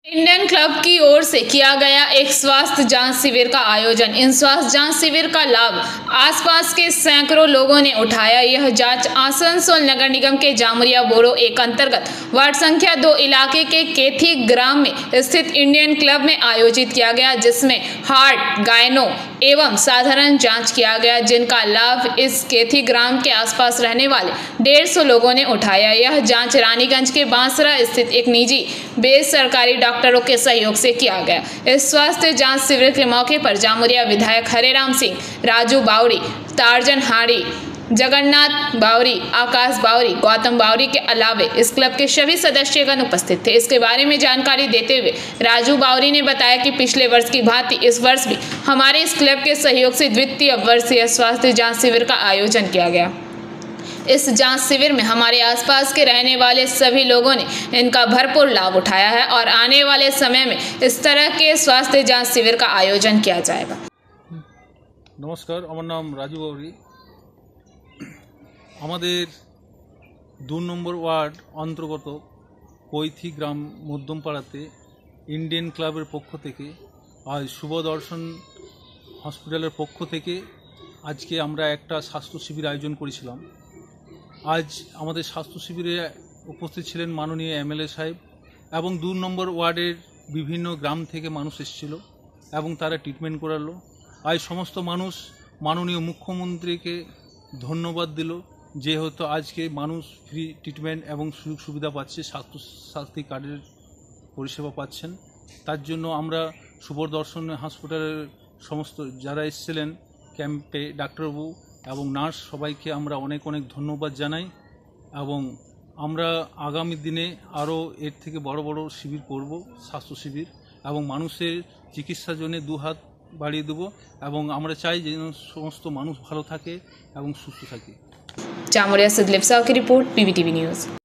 Indian club की ओर से किया गया एक स्वास्थ्य जांच शिविर का आयोजन। इन स्वास्थ्य जांच शिविर का लाभ आसपास के सैकड़ों लोगों ने उठाया। यह जांच आसनसोल नगर निगम के जामुरिया बोरो एक अंतर्गत वार्ड संख्या 2 इलाके के केथी ग्राम में स्थित इंडियन क्लब में आयोजित किया गया, जिसमें हार्ट, गायनो एवं साधारण जांच किया गया, जिनका लाभ इस केथी ग्राम के आसपास रहने वाले 150 लोगों ने उठाया। यह जांच रानीगंज के बांसरा स्थित एक निजी बेसरकारी डॉक्टरों के सहयोग से किया गया। इस स्वास्थ्य जांच शिविर के मौके पर जामुरिया विधायक हरेराम सिंह, राजू बावरी, टार्जन हाड़ी, जगन्नाथ बावरी, आकाश बावरी, गौतम बावरी के अलावे इस क्लब के सभी सदस्यगण उपस्थित थे। इसके बारे में जानकारी देते हुए राजू बावरी ने बताया कि पिछले वर्ष की भांति इस वर्ष भी हमारे इस क्लब के सहयोग से द्वितीय वर्षीय स्वास्थ्य जांच शिविर का आयोजन किया गया। इस जांच शिविर में हमारे आसपास के रहने वाले सभी लोगों ने इनका भरपूर लाभ उठाया है और आने वाले समय में इस तरह के स्वास्थ्य जांच शिविर का आयोजन किया जाएगा। नमस्कार, আমার নাম রাজু বাউরি। আমাদের 2 নম্বর ওয়ার্ড অন্তর্গত কৈথি গ্রাম মধ্যমপাড়াতে ইন্ডিয়ান ক্লাবের পক্ষ থেকে আজ শুভ দর্শন হসপিটালের পক্ষ থেকে আজকে আমরা একটা স্বাস্থ্য শিবির আয়োজন করেছিলাম। আজ আমাদের স্বাস্থ্য শিবিরে উপস্থিত ছিলেন মাননীয় এমএলএ সাহেব এবং 2 নম্বর ওয়ার্ডের বিভিন্ন গ্রাম থেকে মানুষ এসেছিল এবং তারা ট্রিটমেন্ট করালো। আজ সমস্ত মানুষ মাননীয় মুখ্যমন্ত্রীকে ধন্যবাদ দিল, যেহেতু আজকে মানুষ ফ্রি ট্রিটমেন্ট এবং সুযোগ সুবিধা পাচ্ছে, স্বাস্থ্য কার্ডের পরিষেবা পাচ্ছেন। তার জন্য আমরা সুবদর্শন হাসপাতালের সমস্ত যারা এসেছিলেন ক্যাম্পে, ডাক্তারবাবু এবং নার্স, সবাইকে আমরা অনেক অনেক ধন্যবাদ জানাই এবং আমরা আগামী দিনে আরও এর থেকে বড় বড় শিবির করব, স্বাস্থ্য শিবির, এবং মানুষের চিকিৎসার জন্য 2 হাত বাড়িয়ে দেব এবং আমরা চাই যে সমস্ত মানুষ ভালো থাকে এবং সুস্থ থাকে। जामुरिया से दिलीप साव की रिपोर्ट, PBTV न्यूज़।